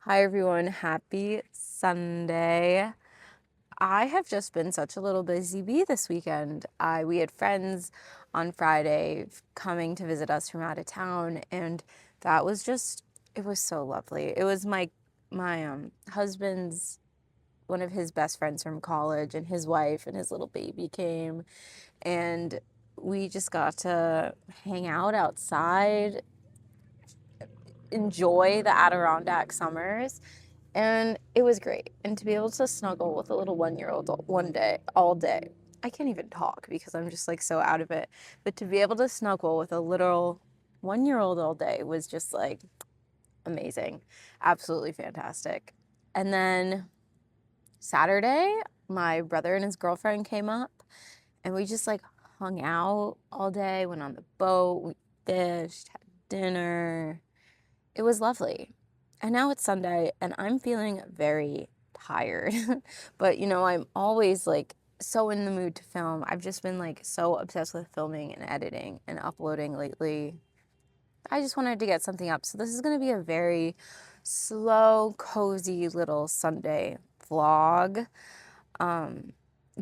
Hi everyone, happy Sunday. I have just been such a little busy bee this weekend. We had friends on Friday coming to visit us from out of town, and that was just, it was so lovely. It was my husband's, one of his best friends from college, and his wife and his little baby came, and we just got to hang out outside, enjoy the Adirondack summers. And it was great. And to be able to snuggle with a little 1-year-old one day, all day. I can't even talk because I'm just like so out of it. But to be able to snuggle with a little 1-year-old all day was just like amazing. Absolutely fantastic. And then Saturday, my brother and his girlfriend came up and we just like hung out all day, went on the boat, we fished, had dinner. It was lovely. And now it's Sunday and I'm feeling very tired. But I'm always like so in the mood to film. I've just been like so obsessed with filming and editing and uploading lately. I just wanted to get something up. So this is going to be a very slow, cozy little Sunday vlog.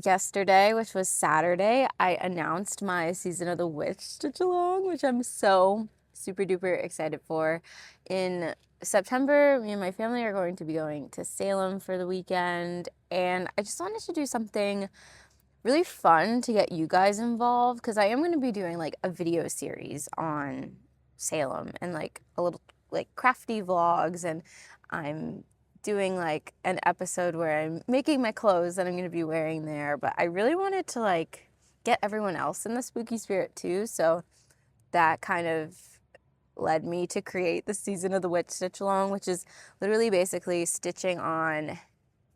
Yesterday, which was Saturday, I announced my season of the Witch Stitchalong, which I'm so super duper excited for. In September, me and my family are going to be going to Salem for the weekend, and I just wanted to do something really fun to get you guys involved because I am going to be doing like a video series on Salem and like a little like crafty vlogs, and I'm doing like an episode where I'm making my clothes that I'm going to be wearing there, but I really wanted to like get everyone else in the spooky spirit too, so that kind of led me to create the season of the Witch Stitchalong, which is literally basically stitching on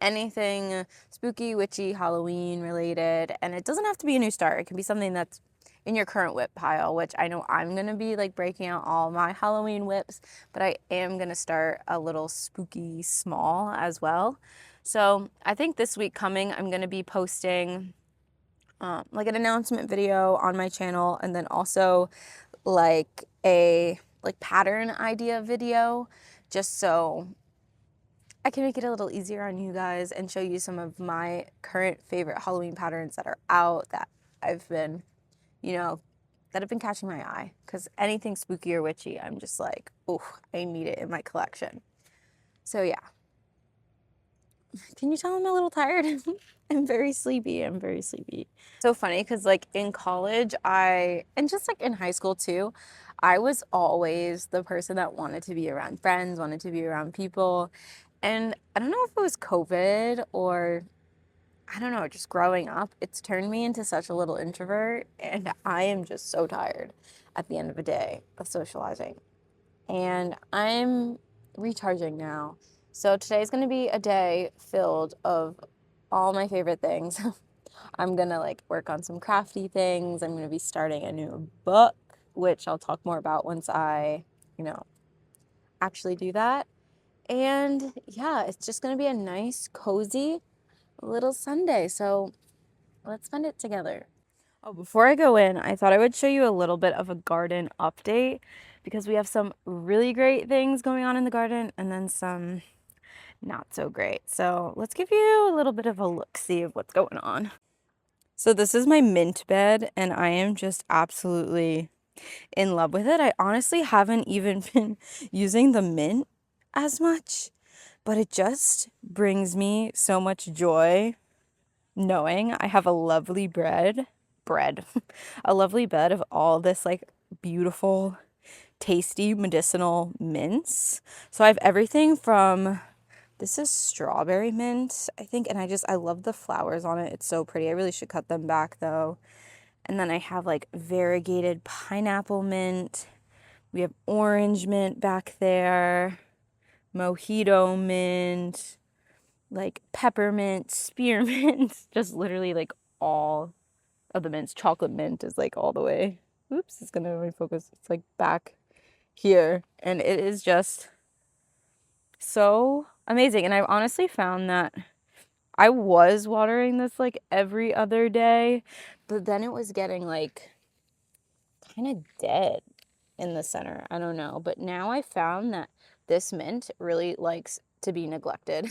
anything spooky, witchy, Halloween related. And it doesn't have to be a new start. It can be something that's in your current whip pile, which I know I'm going to be like breaking out all my Halloween whips, but I am going to start a little spooky small as well. So I think this week coming, I'm going to be posting like an announcement video on my channel, and then also like a pattern idea video, just so I can make it a little easier on you guys and show you some of my current favorite Halloween patterns that are out that I've been, that have been catching my eye. Because anything spooky or witchy, I'm just like, oh, I need it in my collection. So yeah. Can you tell I'm a little tired? I'm very sleepy. So funny because like in college, and just like in high school too, I was always the person that wanted to be around friends, wanted to be around people. And I don't know if it was COVID or I don't know, just growing up, it's turned me into such a little introvert, and I am just so tired at the end of a day of socializing. And I'm recharging now. So today's going to be a day filled of all my favorite things. I'm going to like work on some crafty things. I'm going to be starting a new book, which I'll talk more about once I, actually do that. And yeah, it's just going to be a nice, cozy little Sunday. So let's spend it together. Oh, before I go in, I thought I would show you a little bit of a garden update because we have some really great things going on in the garden and then some not so great. So let's give you a little bit of a look-see of what's going on. So this is my mint bed, and I am just absolutely in love with it. I honestly haven't even been using the mint as much, but it just brings me so much joy knowing I have a lovely a lovely bed of all this like beautiful, tasty medicinal mints. So I have everything from, this is strawberry mint, I think, and I love the flowers on it. It's so pretty. I really should cut them back though. And then I have like variegated pineapple mint. We have orange mint back there, mojito mint, like peppermint, spearmint, just literally like all of the mints. Chocolate mint is like all the way. Oops, it's gonna refocus. It's like back here, and it is just so amazing. And I've honestly found that I was watering this like every other day, but then it was getting like kind of dead in the center. I don't know, but now I found that this mint really likes to be neglected.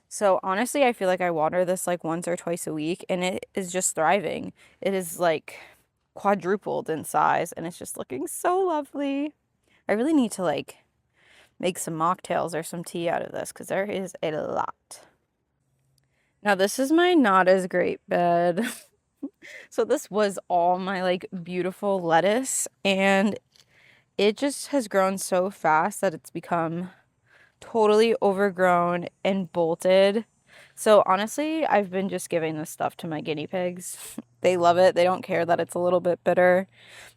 So honestly, I feel like I water this like once or twice a week and it is just thriving. It is like quadrupled in size and it's just looking so lovely. I really need to like make some mocktails or some tea out of this because there is a lot. Now this is my not as great bed. So this was all my like beautiful lettuce and it just has grown so fast that it's become totally overgrown and bolted. So honestly, I've been just giving this stuff to my guinea pigs. They love it. They don't care that it's a little bit bitter.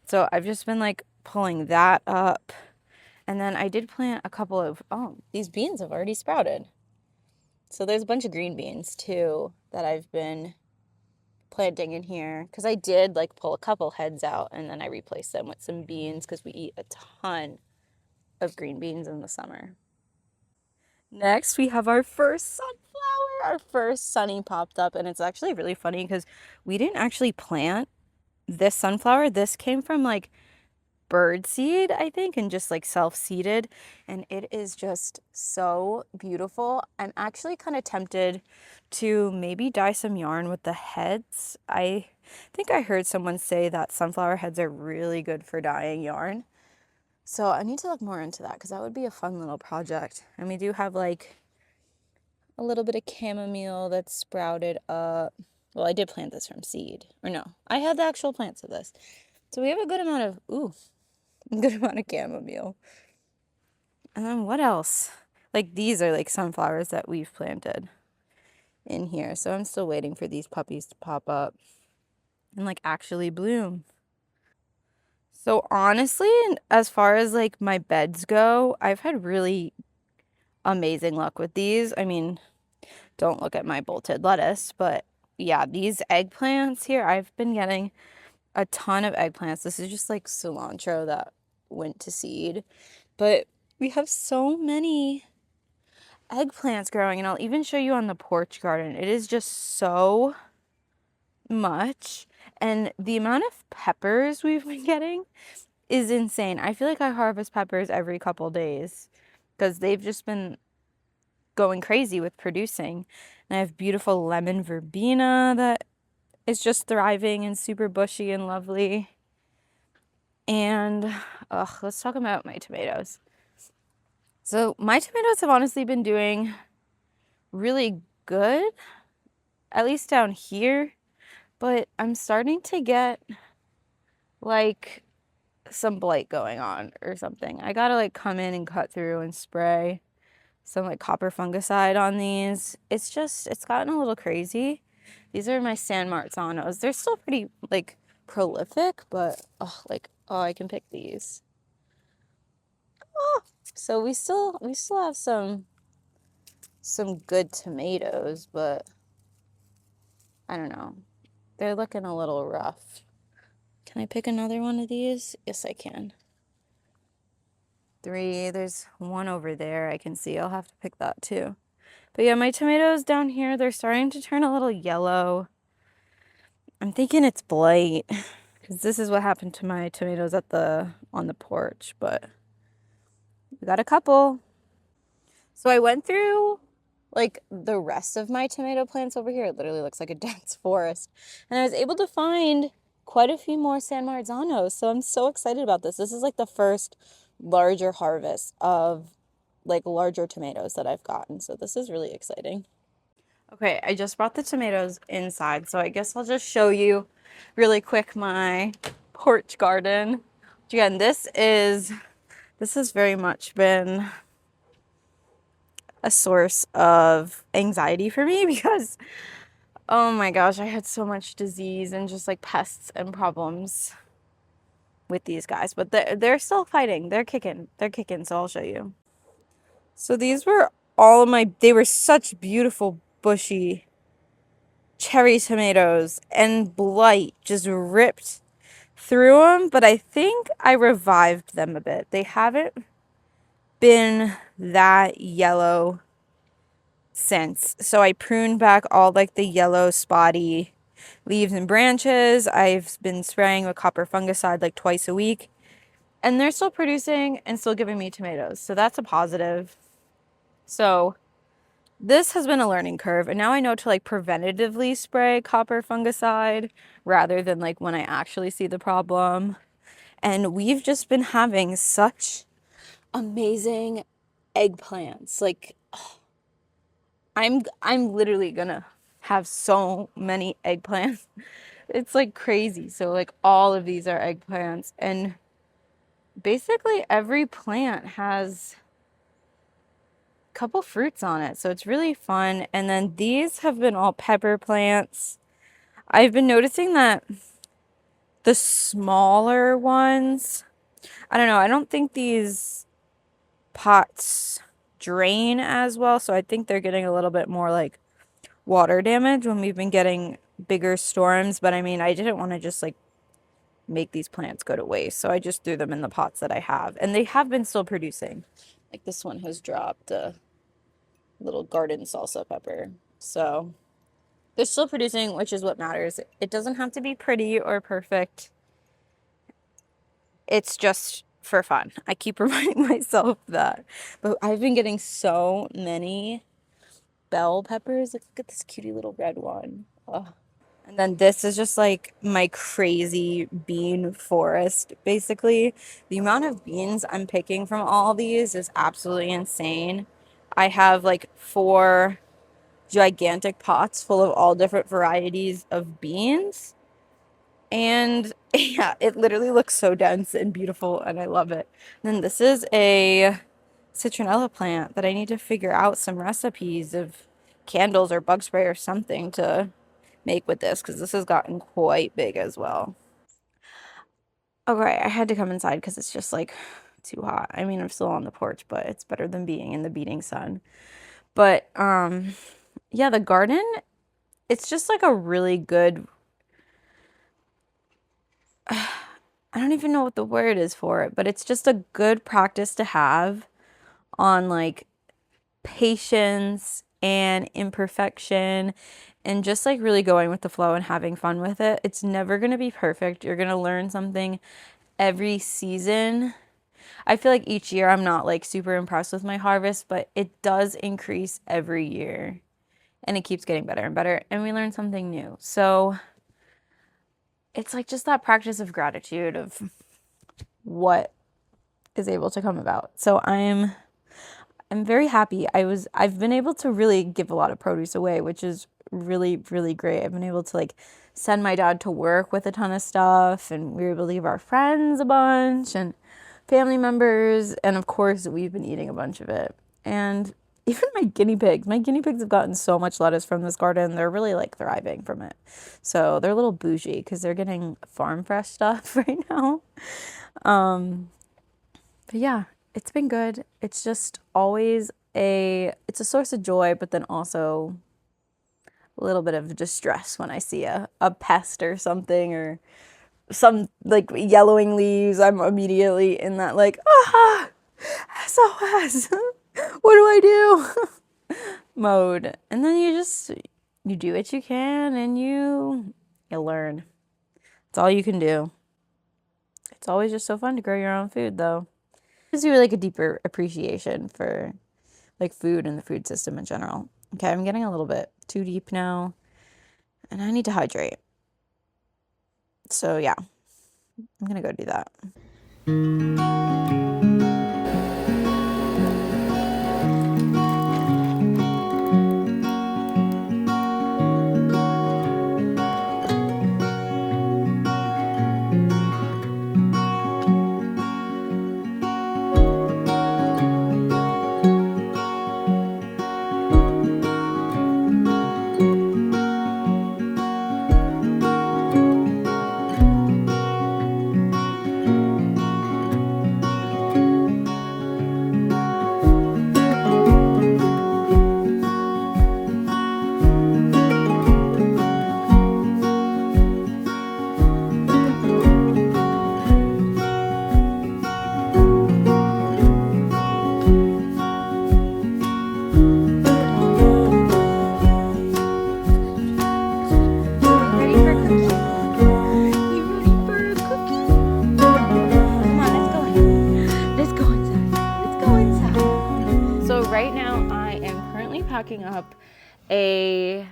So I've just been like pulling that up. And then I did plant a couple of, oh, these beans have already sprouted. So there's a bunch of green beans too that I've been planting in here because I did like pull a couple heads out and then I replaced them with some beans because we eat a ton of green beans in the summer. Next, we have our first sunflower. Our first sunny popped up, and it's actually really funny because we didn't actually plant this sunflower. This came from like bird seed, I think, and just like self-seeded, and it is just so beautiful. I'm actually kind of tempted to maybe dye some yarn with the heads. I think I heard someone say that sunflower heads are really good for dyeing yarn. So I need to look more into that because that would be a fun little project. And we do have like a little bit of chamomile that's sprouted up. Well, I did plant this from seed. Or no, I had the actual plants of this. So we have a good amount of, a good amount of chamomile. And then what else? Like these are like sunflowers that we've planted in here. So I'm still waiting for these puppies to pop up and like actually bloom. So honestly, as far as like my beds go, I've had really amazing luck with these. I mean, don't look at my bolted lettuce, but yeah, these eggplants here, I've been getting a ton of eggplants. This is just like cilantro that went to seed, but we have so many eggplants growing, and I'll even show you on the porch garden. It is just so much, and the amount of peppers we've been getting is insane. I feel like I harvest peppers every couple days because they've just been going crazy with producing. And I have beautiful lemon verbena that is just thriving and super bushy and lovely. And let's talk about my tomatoes. So my tomatoes have honestly been doing really good, at least down here, but I'm starting to get like some blight going on or something. I gotta like come in and cut through and spray some like copper fungicide on these. It's gotten a little crazy. These are my San Marzanos. They're still pretty like prolific, but I can pick these. So we still have some good tomatoes, but I don't know. They're looking a little rough. Can I pick another one of these? Yes, I can. 3. There's one over there I can see. I'll have to pick that too. But yeah, my tomatoes down here, they're starting to turn a little yellow. I'm thinking it's blight because this is what happened to my tomatoes on the porch, but we got a couple. So I went through like the rest of my tomato plants over here. It literally looks like a dense forest. And I was able to find quite a few more San Marzanos. So I'm so excited about this. This is like the first larger harvest of like larger tomatoes that I've gotten. So this is really exciting. Okay, I just brought the tomatoes inside. So I guess I'll just show you really quick my porch garden. Again, this has very much been a source of anxiety for me because oh my gosh, I had so much disease and just like pests and problems with these guys, but they're still fighting. They're kicking, so I'll show you. So these were they were such beautiful bushy cherry tomatoes, and blight just ripped through them, but I think I revived them a bit. They haven't been that yellow since. So I pruned back all like the yellow spotty leaves and branches. I've been spraying with copper fungicide like twice a week. And they're still producing and still giving me tomatoes. So that's a positive. So this has been a learning curve. And now I know to like preventatively spray copper fungicide rather than like when I actually see the problem. And we've just been having such amazing eggplants. Like I'm literally gonna have so many eggplants. It's like crazy. So like all of these are eggplants, and basically every plant has a couple fruits on it. So it's really fun. And then these have been all pepper plants. I've been noticing that the smaller ones, I don't know, I don't think these pots drain as well, so I think they're getting a little bit more like water damage when we've been getting bigger storms. But I mean, I didn't want to just like make these plants go to waste, so I just threw them in the pots that I have, and they have been still producing. Like this one has dropped a little garden salsa pepper, so they're still producing, which is what matters. It doesn't have to be pretty or perfect. It's just for fun. I keep reminding myself that. But I've been getting so many bell peppers. Like, look at this cutie little red one. Oh. And then this is just like my crazy bean forest, basically. The amount of beans I'm picking from all these is absolutely insane. I have like 4 gigantic pots full of all different varieties of beans. And yeah, it literally looks so dense and beautiful, and I love it. And then this is a citronella plant that I need to figure out some recipes of candles or bug spray or something to make with this, because this has gotten quite big as well. Okay, I had to come inside because it's just like too hot. I mean, I'm still on the porch, but it's better than being in the beating sun. But yeah, the garden, it's just like a really good, I don't even know what the word is for it, but it's just a good practice to have on like patience and imperfection and just like really going with the flow and having fun with it. It's never going to be perfect. You're going to learn something every season. I feel like each year I'm not like super impressed with my harvest, but it does increase every year and it keeps getting better and better, and we learn something new. So it's like just that practice of gratitude of what is able to come about. So I'm very happy. I've been able to really give a lot of produce away, which is really, really great. I've been able to like send my dad to work with a ton of stuff, and we were able to give our friends a bunch and family members, and of course we've been eating a bunch of it. And even my guinea pigs have gotten so much lettuce from this garden. They're really like thriving from it. So they're a little bougie because they're getting farm fresh stuff right now. But yeah, it's been good. It's just always it's a source of joy, but then also a little bit of distress when I see a pest or something, or some like yellowing leaves. I'm immediately in that like, SOS, what do I do mode. And then you do what you can, and you learn. It's all you can do. It's always just so fun to grow your own food, though. Gives you like a deeper appreciation for like food and the food system in general. Okay, I'm getting a little bit too deep now, and I need to hydrate. So yeah, I'm gonna go do that. now I am currently packing up a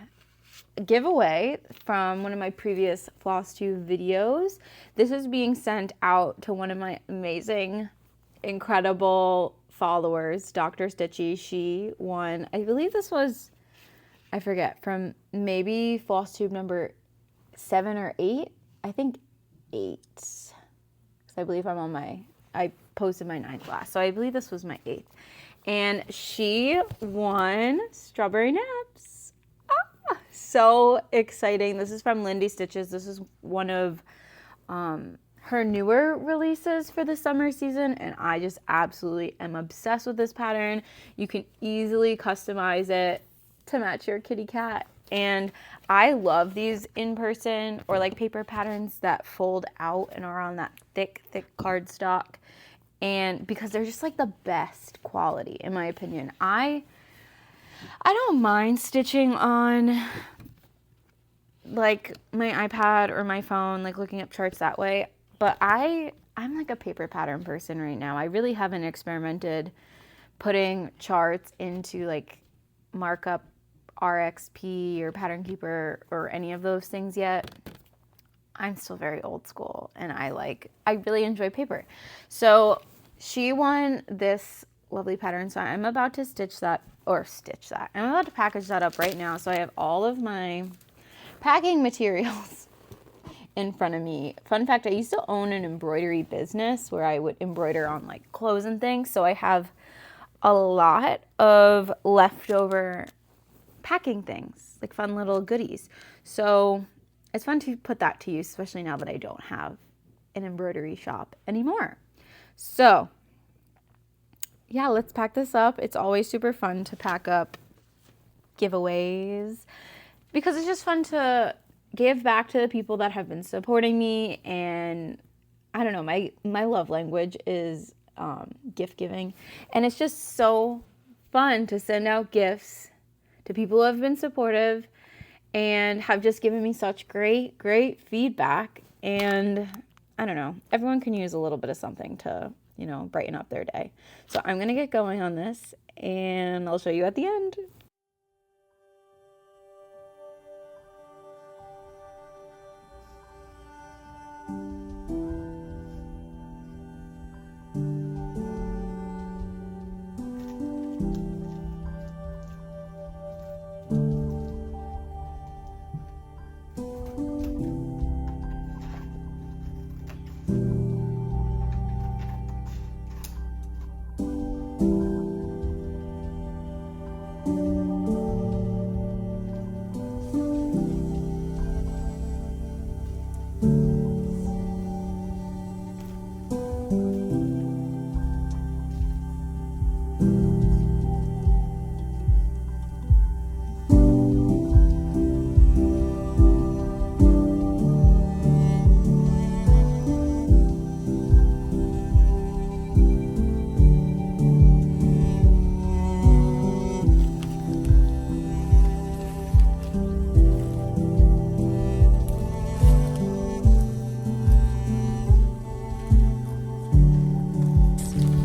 giveaway from one of my previous FlossTube videos. This is being sent out to one of my amazing, incredible followers, Dr. Stitchy. She won, I believe this was, I forget, from maybe FlossTube number 7 or 8. I think 8. So I believe I posted my 9th last. So I believe this was my 8th. And she won strawberry naps. So exciting. This is from Lindy Stitches. This is one of her newer releases for the summer season, and I just absolutely am obsessed with this pattern. You can easily customize it to match your kitty cat, and I love these in person or like paper patterns that fold out and are on that thick cardstock, and because they're just like the best quality in my opinion. I don't mind stitching on like my iPad or my phone, like looking up charts that way, but I'm like a paper pattern person right now. I really haven't experimented putting charts into like Markup RXP or Pattern Keeper or any of those things yet. I'm still very old school, and I really enjoy paper. So she won this lovely pattern, so I'm about to stitch that. I'm about to package that up right now. So I have all of my packing materials in front of me. Fun fact, I used to own an embroidery business where I would embroider on like clothes and things. So I have a lot of leftover packing things, like fun little goodies. So it's fun to put that to use, especially now that I don't have an embroidery shop anymore. So yeah, let's pack this up. It's always super fun to pack up giveaways because it's just fun to give back to the people that have been supporting me. And I don't know, my love language is gift giving, and it's just so fun to send out gifts to people who have been supportive and have just given me such great feedback. And I don't know, everyone can use a little bit of something to, you know, brighten up their day. So I'm gonna get going on this, and I'll show you at the end.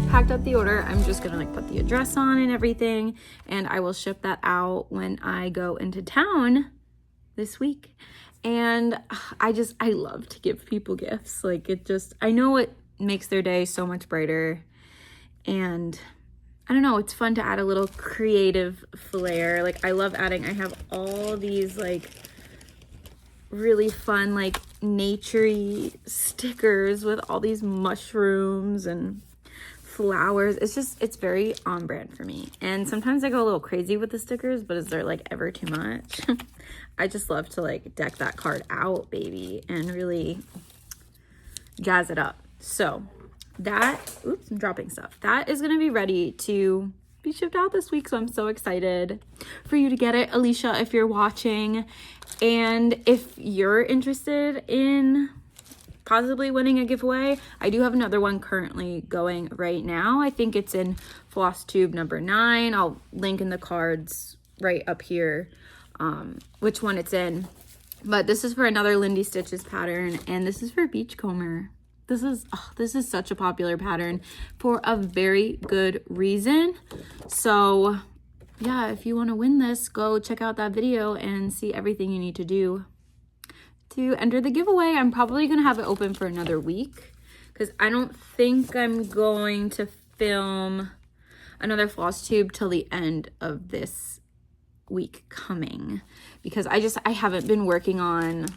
Packed up the order. I'm just gonna like put the address on and everything, and I will ship that out when I go into town this week. And I love to give people gifts. Like I know it makes their day so much brighter, and I don't know, it's fun to add a little creative flair. Like I have all these like really fun like naturey stickers with all these mushrooms and flowers. It's very on brand for me. And sometimes I go a little crazy with the stickers, but is there like ever too much? I just love to like deck that card out, baby, and really jazz it up. So that, oops, I'm dropping stuff. That is going to be ready to be shipped out this week. So I'm so excited for you to get it, Alicia, if you're watching. And if you're interested in possibly winning a giveaway, I do have another one currently going right now. I think it's in FlossTube number 9. I'll link in the cards right up here which one it's in. But this is for another Lindy Stitches pattern, and this is for Beachcomber. This is such a popular pattern for a very good reason. So yeah, if you want to win this, go check out that video and see everything you need to do to enter the giveaway. I'm probably going to have it open for another week because I don't think I'm going to film another floss tube till the end of this week coming, because I haven't been working on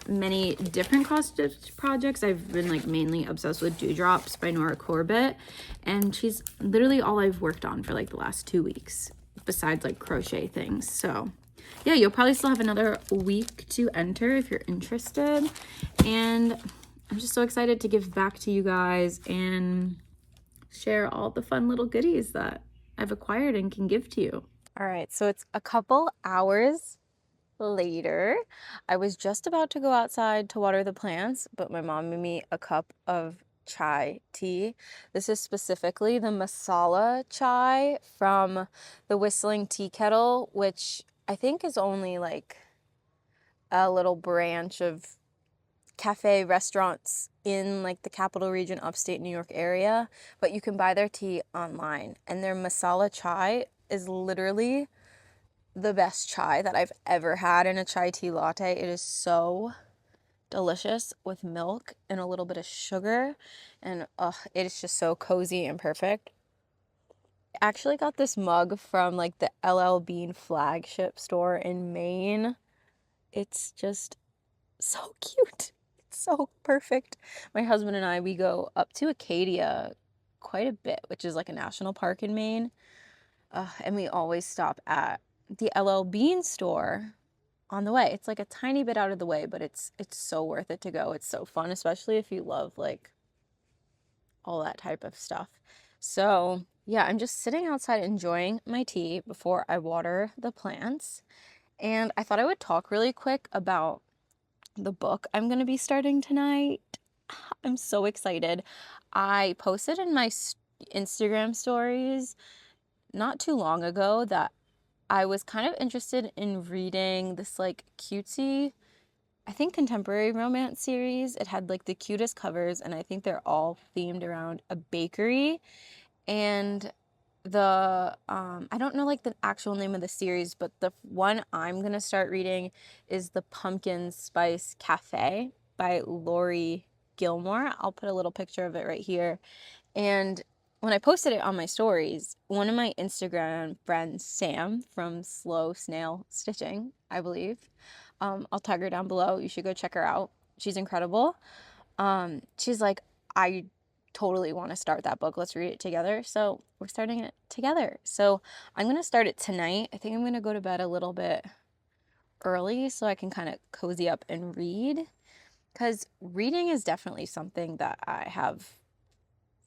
many different cross stitch projects. I've been like mainly obsessed with Dewdrops by Nora Corbett, and she's literally all I've worked on for like the last 2 weeks besides like crochet things. So yeah, you'll probably still have another week to enter if you're interested, and I'm just so excited to give back to you guys and share all the fun little goodies that I've acquired and can give to you. All right, so it's a couple hours later. I was just about to go outside to water the plants, but my mom made me a cup of chai tea. This is specifically the masala chai from the Whistling Tea Kettle, which I think is only like a little branch of cafe restaurants in like the Capital Region, upstate New York area, but you can buy their tea online, and their masala chai is literally the best chai that I've ever had in a chai tea latte. It is so delicious with milk and a little bit of sugar, and it is just so cozy and perfect. I actually got this mug from like the LL Bean flagship store in Maine. It's just so cute. It's so perfect. My husband and I, we go up to Acadia quite a bit, which is like a national park in Maine. And we always stop at the LL Bean store on the way. It's like a tiny bit out of the way, but it's so worth it to go. It's so fun, especially if you love like all that type of stuff. So yeah, I'm just sitting outside enjoying my tea before I water the plants. And I thought I would talk really quick about the book I'm going to be starting tonight. I'm so excited. I posted in my Instagram stories not too long ago that I was kind of interested in reading this like cutesy, I think, contemporary romance series. It had like the cutest covers, and I think they're all themed around a bakery. And the I don't know like the actual name of the series, but the one I'm gonna start reading is The Pumpkin Spice Cafe by Laurie Gilmore. I'll put a little picture of it right here. And when I posted it on my stories, one of my Instagram friends, Sam from Slow Snail Stitching, I believe, I'll tag her down below. You should go check her out. She's incredible. She's like, I totally want to start that book. Let's read it together. So we're starting it together. So I'm going to start it tonight. I think I'm going to go to bed a little bit early so I can kind of cozy up and read, because reading is definitely something that I have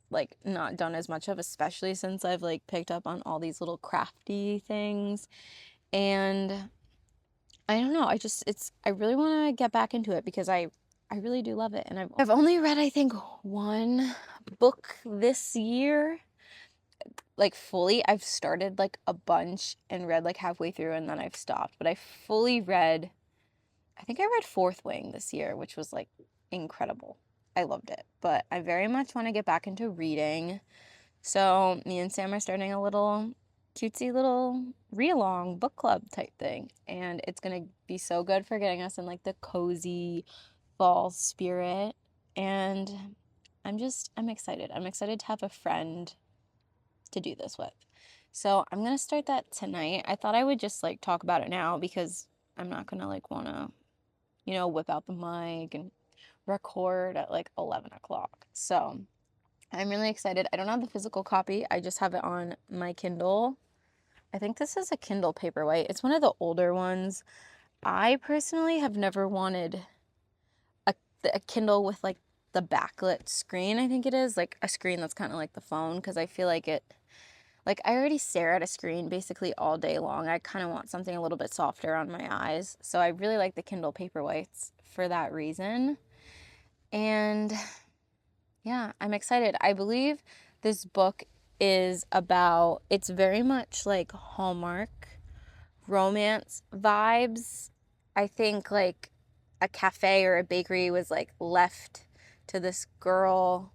like not done as much of, especially since I've like picked up on all these little crafty things. And I don't know, I really want to get back into it because I really do love it. And I've only read, I think, one book this year, like fully. I've started like a bunch and read like halfway through, and then I've stopped. But I fully read, I think I read Fourth Wing this year, which was like incredible. I loved it. But I very much want to get back into reading. So me and Sam are starting a little cutesy little read-along book club type thing, and it's gonna be so good for getting us in like the cozy fall spirit. And I'm excited. I'm excited to have a friend to do this with. So I'm gonna start that tonight. I thought I would just like talk about it now because I'm not gonna like wanna, whip out the mic and record at like 11 o'clock. So I'm really excited. I don't have the physical copy. I just have it on my Kindle. I think this is a Kindle Paperwhite. It's one of the older ones. I personally have never wanted a Kindle with like the backlit screen, I think it is. Like a screen that's kind of like the phone, because I feel like I already stare at a screen basically all day long. I kind of want something a little bit softer on my eyes. So I really like the Kindle Paperwhites for that reason. And yeah, I'm excited. I believe this book it's very much like Hallmark romance vibes. I think like a cafe or a bakery was like left to this girl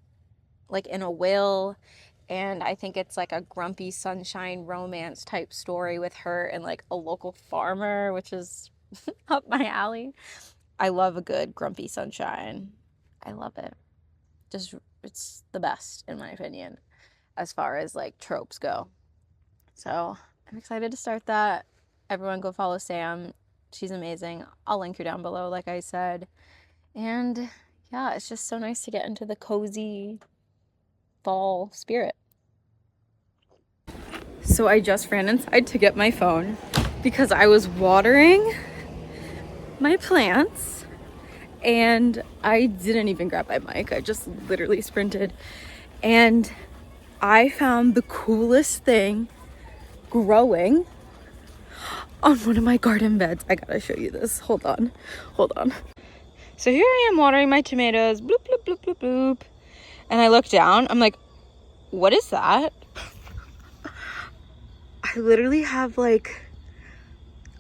like in a will, and I think it's like a grumpy sunshine romance type story with her and like a local farmer, which is up my alley. I love a good grumpy sunshine. I love it. Just, it's the best in my opinion as far as like tropes go. So I'm excited to start that. Everyone go follow Sam. She's amazing. I'll link her down below, like I said. And yeah, it's just so nice to get into the cozy fall spirit. So I just ran inside to get my phone because I was watering my plants and I didn't even grab my mic. I just literally sprinted and I found the coolest thing growing on one of my garden beds. I gotta show you this. Hold on. So here I am watering my tomatoes. Bloop, bloop, bloop, bloop, bloop. And I look down. I'm like, what is that? I literally have like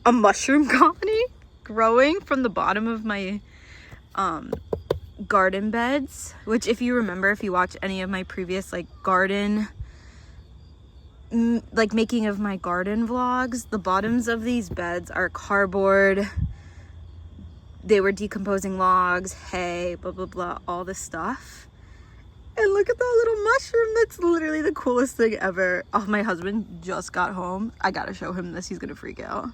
a mushroom colony growing from the bottom of my garden beds, which if you remember, if you watch any of my previous like garden like making of my garden vlogs, the bottoms of these beds are cardboard. They were decomposing logs, hay, blah blah blah, all this stuff. And look at that little mushroom. That's literally the coolest thing ever. Oh, my husband just got home. I gotta show him this. He's gonna freak out.